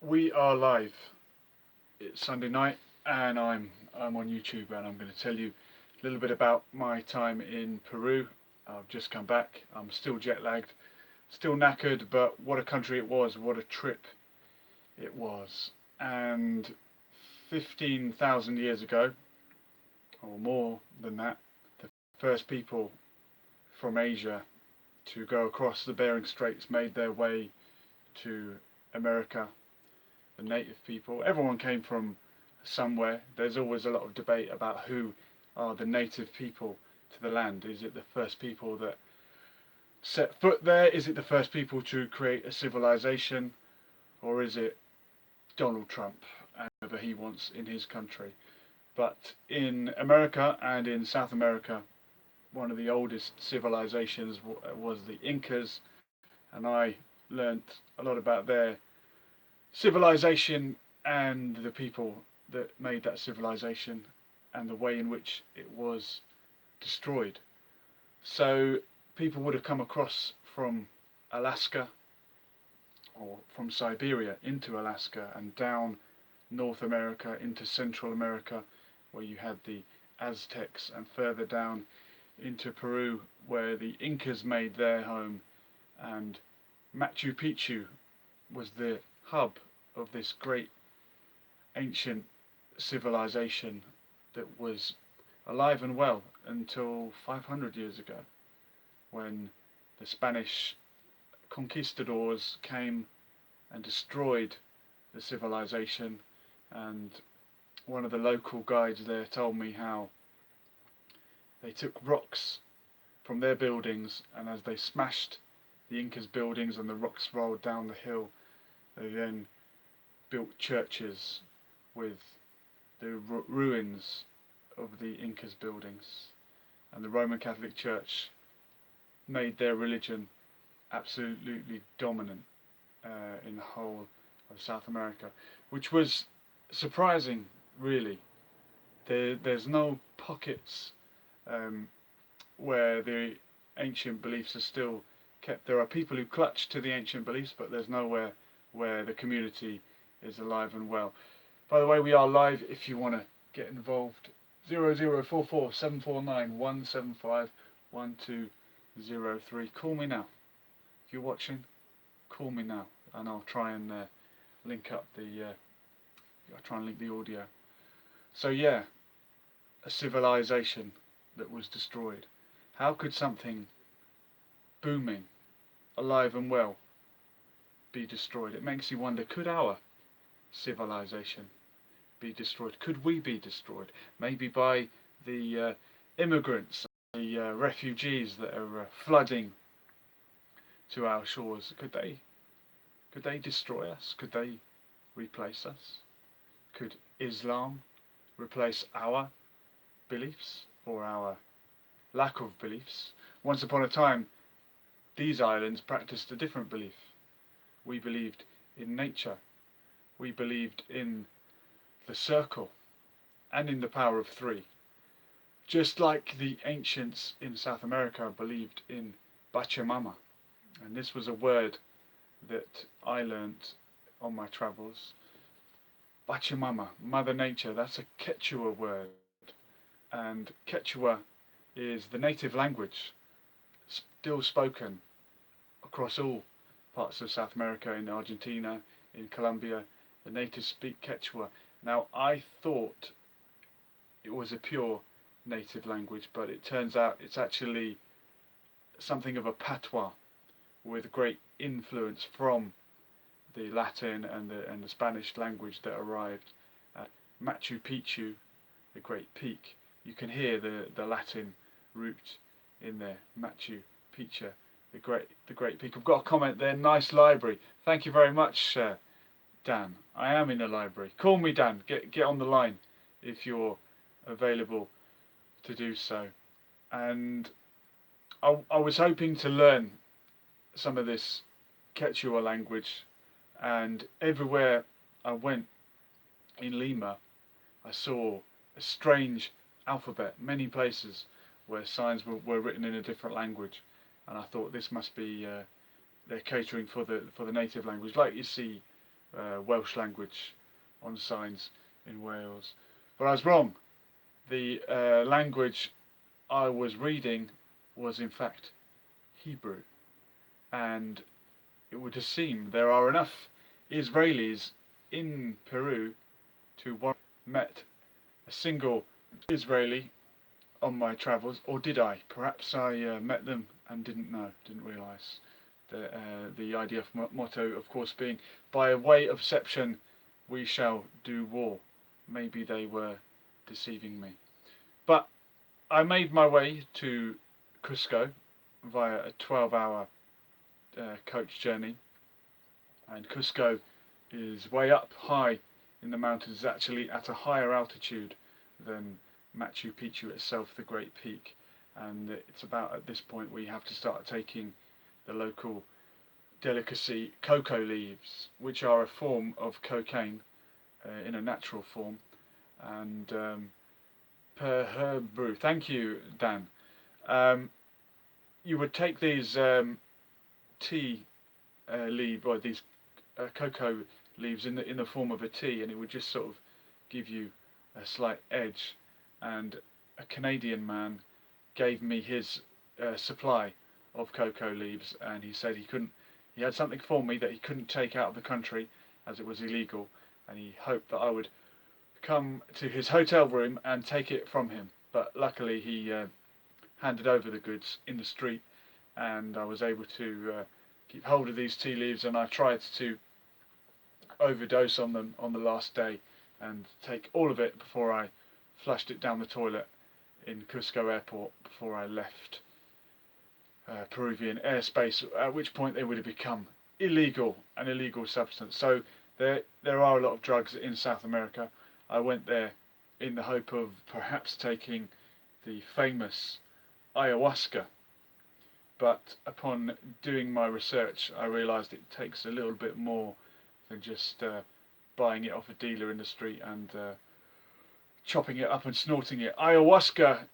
We are live. It's Sunday night, and I'm on YouTube, and I'm going to tell you a little bit about my time in Peru. I've just come back. I'm still jet lagged, still knackered, but what a country it was! What a trip it was! And 15,000 years ago, or more than that, the first people from Asia to go across the Bering Straits made their way to America. The native people. Everyone came from somewhere. There's always a lot of debate about who are the native people to the land. Is it the first people that set foot there? Is it the first people to create a civilization? Or is it Donald Trump and whatever he wants in his country? But in America and in South America, one of the oldest civilizations was the Incas, and I learnt a lot about their civilization and the people that made that civilization and the way in which it was destroyed. So people would have come across from Alaska or from Siberia into Alaska and down North America into Central America, where you had the Aztecs, and further down into Peru, where the Incas made their home, and Machu Picchu was the hub of this great ancient civilization that was alive and well until 500 years ago, when the Spanish conquistadors came and destroyed the civilization. And one of the local guides there told me how they took rocks from their buildings, and as they smashed the Incas' buildings and the rocks rolled down the hill, they then built churches with the ruins of the Incas' buildings. And the Roman Catholic Church made their religion absolutely dominant in the whole of South America, which was surprising, really. There's no pockets where the ancient beliefs are still kept. There are people who clutch to the ancient beliefs, but there's nowhere where the community is alive and well. By the way, we are live if you want to get involved. 0044 749 175 1203. Call me now. If you're watching, call me now, and I'll try and link up the. I'll try and link the audio. So yeah, a civilization that was destroyed. How could something booming, alive and well, be destroyed? It makes you wonder, could our civilization be destroyed? Could we be destroyed? Maybe by the immigrants, the refugees that are flooding to our shores. Could they destroy us? Could they replace us? Could Islam replace our beliefs or our lack of beliefs? Once upon a time, these islands practiced a different belief. We believed in nature. We believed in the circle and in the power of three. Just like the ancients in South America believed in Pachamama. And this was a word that I learnt on my travels. Pachamama, Mother Nature, that's a Quechua word. And Quechua is the native language still spoken across all parts of South America, in Argentina, in Colombia. The natives speak Quechua. Now, I thought it was a pure native language, but it turns out it's actually something of a patois with great influence from the Latin and the Spanish language that arrived at Machu Picchu, the great peak. You can hear the Latin root in there, Machu Picchu, the great peak. I've got a comment there. Nice library. Thank you very much, Dan. I am in a library. Call me, Dan. Get on the line if you're available to do so. And I was hoping to learn some of this Quechua language, and everywhere I went in Lima, I saw a strange alphabet. Many places where signs were written in a different language, and I thought this must be they're catering for the native language, like you see Welsh language on signs in Wales. But I was wrong. The language I was reading was in fact Hebrew, and it would seem there are enough Israelis in Peru to warrant met a single Israeli on my travels, or did I? Perhaps I met them and didn't realise. The IDF motto, of course, being by way of exception, we shall do war. Maybe they were deceiving me. But I made my way to Cusco via a 12-hour coach journey, and Cusco is way up high in the mountains. It's actually at a higher altitude than Machu Picchu itself, the Great Peak, and it's about at this point we have to start taking the local delicacy cocoa leaves, which are a form of cocaine in a natural form, and per herb brew. Thank you, Dan. You would take these tea leaf, or these cocoa leaves in the form of a tea, and it would just sort of give you a slight edge. And a Canadian man gave me his supply of cocoa leaves, and he said he had something for me that he couldn't take out of the country as it was illegal, and he hoped that I would come to his hotel room and take it from him. But luckily he handed over the goods in the street, and I was able to keep hold of these tea leaves, and I tried to overdose on them on the last day and take all of it before I flushed it down the toilet in Cusco airport before I left Peruvian airspace, at which point they would have become an illegal substance. So there are a lot of drugs in South America. I went there in the hope of perhaps taking the famous ayahuasca, but upon doing my research I realised it takes a little bit more than just buying it off a dealer in the street and chopping it up and snorting it. Ayahuasca,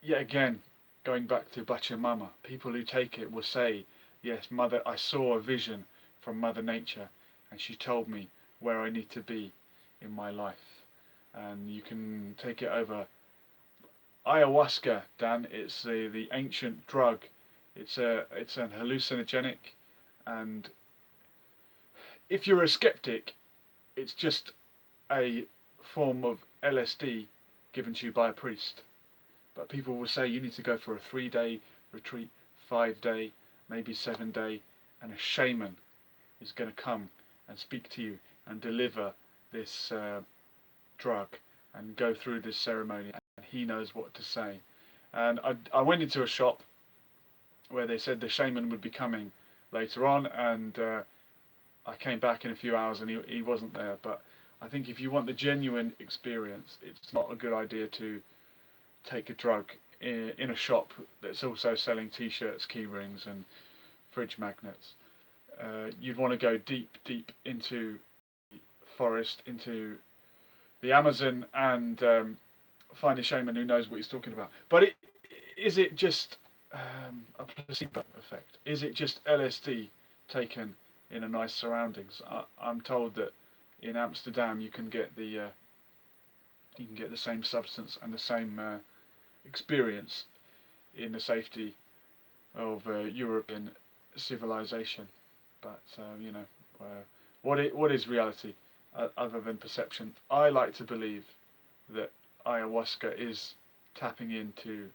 yet again, going back to Pachamama, people who take it will say, yes, Mother, I saw a vision from Mother Nature, and she told me where I need to be in my life. And you can take it over. Ayahuasca, Dan, it's the ancient drug. It's an hallucinogenic, and if you're a skeptic, it's just a form of LSD given to you by a priest. But people will say you need to go for a 3-day retreat, 5-day, maybe 7-day, and a shaman is going to come and speak to you and deliver this drug and go through this ceremony, and he knows what to say. And I went into a shop where they said the shaman would be coming later on, and I came back in a few hours and he wasn't there. But I think if you want the genuine experience, it's not a good idea to take a drug in a shop that's also selling t-shirts, key rings and fridge magnets. You'd want to go deep into the forest, into the Amazon, and find a shaman who knows what he's talking about. But is it just a placebo effect? Is it just LSD taken in a nice surroundings? I'm told that in Amsterdam you can get the same substance and the same experience in the safety of European civilization. But what is reality other than perception? I like to believe that ayahuasca is tapping into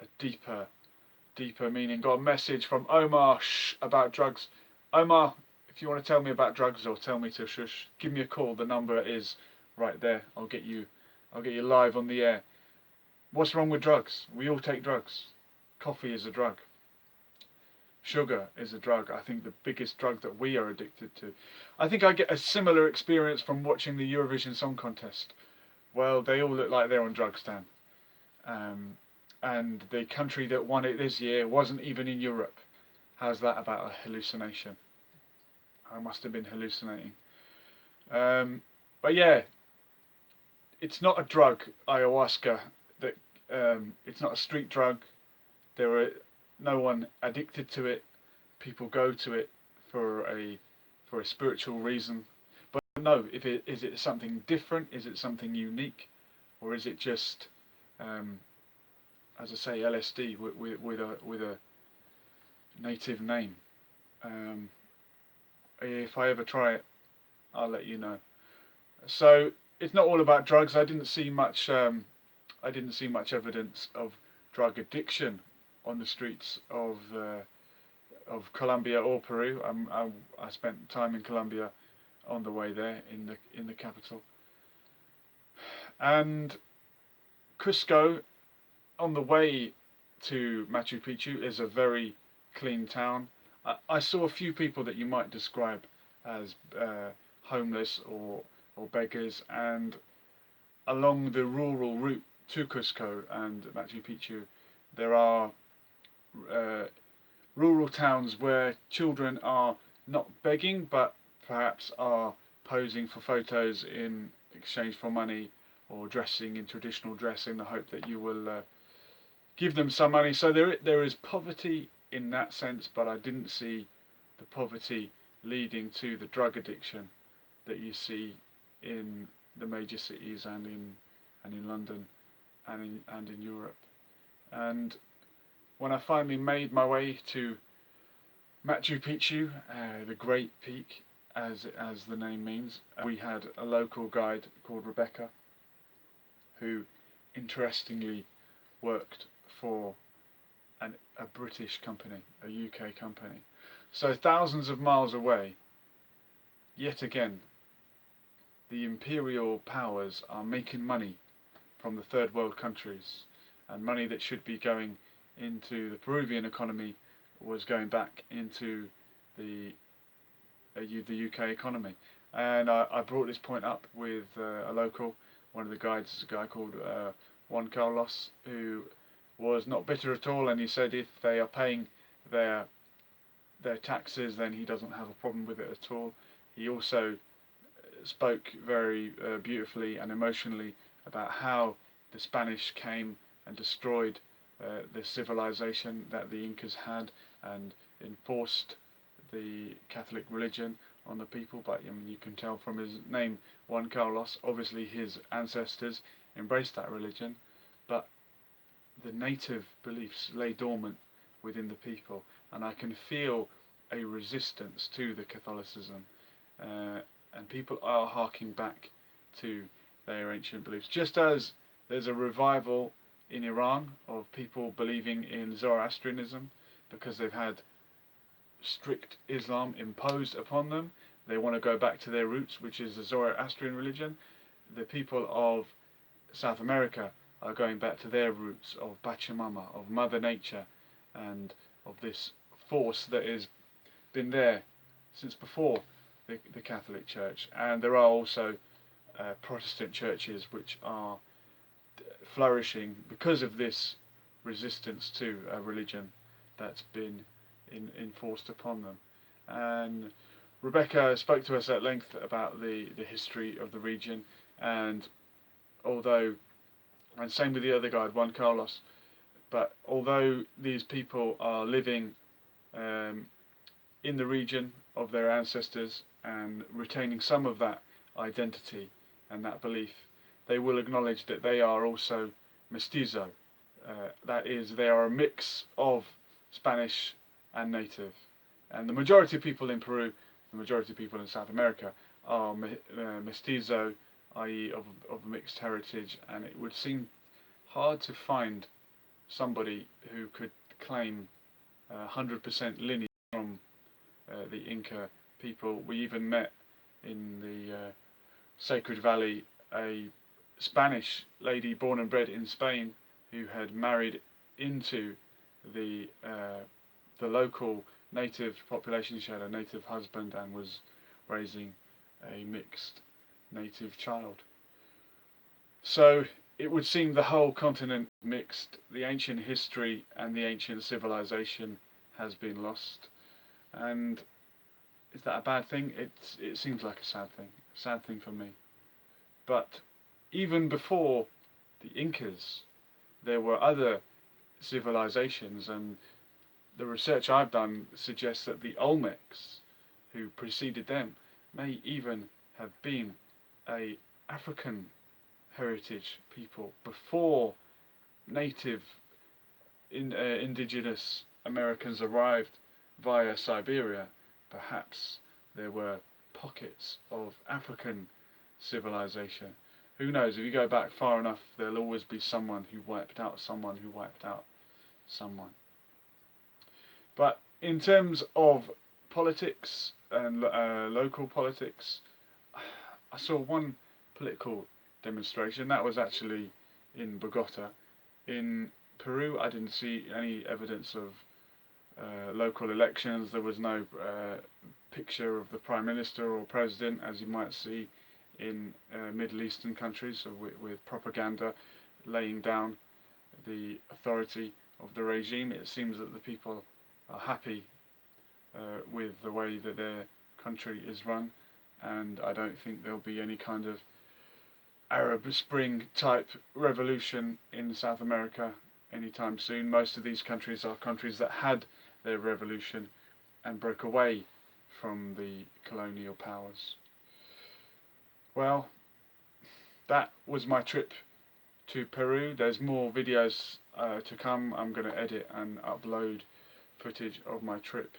a deeper meaning. Got a message from Omar about drugs. Omar, if you want to tell me about drugs or tell me to shush, give me a call. The number is right there. I'll get you live on the air. What's wrong with drugs? We all take drugs. Coffee is a drug. Sugar is a drug. I think the biggest drug that we are addicted to. I think I get a similar experience from watching the Eurovision Song Contest. Well, they all look like they're on drugs, Dan. And the country that won it this year wasn't even in Europe. How's that about a hallucination? I must have been hallucinating. But yeah, it's not a drug, ayahuasca. That it's not a street drug. There are no one addicted to it. People go to it for for a spiritual reason. But no, is it something different? Is it something unique? Or is it just, as I say, LSD with a native name? If I ever try it, I'll let you know. So it's not all about drugs. I didn't see much. I didn't see much evidence of drug addiction on the streets of Colombia or Peru. I spent time in Colombia on the way there in the capital, and Cusco on the way to Machu Picchu is a very clean town. I saw a few people that you might describe as homeless or beggars, and along the rural route to Cusco and Machu Picchu, there are rural towns where children are not begging, but perhaps are posing for photos in exchange for money, or dressing in traditional dress in the hope that you will give them some money. So there is poverty in that sense, but I didn't see the poverty leading to the drug addiction that you see in the major cities and in London and in Europe. And when I finally made my way to Machu Picchu, the Great Peak, as the name means, we had a local guide called Rebecca, who interestingly worked for a British company, a UK company. So thousands of miles away, yet again, the imperial powers are making money from the third world countries, and money that should be going into the Peruvian economy was going back into the UK economy. And I brought this point up with a local, one of the guides, a guy called Juan Carlos, who was not bitter at all, and he said if they are paying their taxes, then he doesn't have a problem with it at all. He also spoke very beautifully and emotionally about how the Spanish came and destroyed the civilization that the Incas had and enforced the Catholic religion on the people. But you can tell from his name, Juan Carlos, obviously his ancestors embraced that religion, but the native beliefs lay dormant within the people, and I can feel a resistance to the Catholicism, and people are harking back to their ancient beliefs. Just as there's a revival in Iran of people believing in Zoroastrianism because they've had strict Islam imposed upon them, they want to go back to their roots, which is the Zoroastrian religion. The people of South America are going back to their roots of Pachamama, of Mother Nature, and of this force that has been there since before the Catholic Church. And there are also Protestant churches which are flourishing because of this resistance to a religion that's been enforced upon them. And Rebecca spoke to us at length about the history of the region, and same with the other guide, Juan Carlos, but although these people are living in the region of their ancestors and retaining some of that identity and that belief, they will acknowledge that they are also mestizo. That is, they are a mix of Spanish and native. And the majority of people in Peru, the majority of people in South America are mestizo, i.e. of mixed heritage, and it would seem hard to find somebody who could claim 100% lineage from the Inca people. We even met in the Sacred Valley a Spanish lady born and bred in Spain who had married into the local native population. She had a native husband and was raising a mixed native child. So it would seem the whole continent mixed. The ancient history and the ancient civilization has been lost. And is that a bad thing? It seems like a sad thing for me. But even before the Incas, there were other civilizations, and the research I've done suggests that the Olmecs, who preceded them may even have been a African heritage people before native indigenous Americans arrived via Siberia. Perhaps there were pockets of African civilization. Who knows? If you go back far enough, there'll always be someone who wiped out someone who wiped out someone. But in terms of politics and local politics, I saw one political demonstration. That was actually in Bogota. In Peru, I didn't see any evidence of local elections. There was no picture of the Prime Minister or President, as you might see in Middle Eastern countries, with propaganda laying down the authority of the regime. It seems that the people are happy with the way that their country is run, and I don't think there'll be any kind of Arab Spring type revolution in South America anytime soon. Most of these countries are countries that had their revolution and broke away from the colonial powers. Well, that was my trip to Peru. There's more videos to come. I'm going to edit and upload footage of my trip.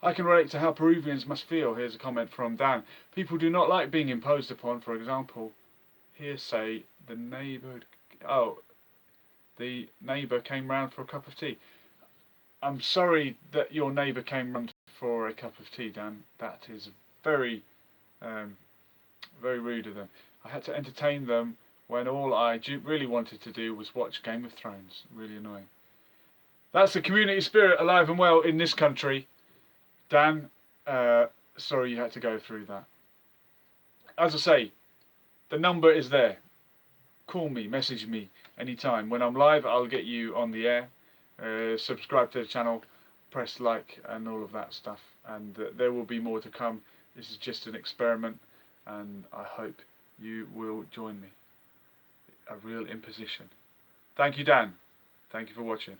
I can relate to how Peruvians must feel. Here's a comment from Dan. People do not like being imposed upon. For example, here say the neighbour came round for a cup of tea. I'm sorry that your neighbour came round for a cup of tea, Dan. That is very very rude of them. I had to entertain them when all I really wanted to do was watch Game of Thrones. Really annoying. That's the community spirit alive and well in this country. Dan, sorry you had to go through that. As I say, the number is there. Call me, message me anytime. When I'm live, I'll get you on the air. Subscribe to the channel, press like and all of that stuff. And there will be more to come. This is just an experiment, and I hope you will join me. A real imposition. Thank you, Dan. Thank you for watching.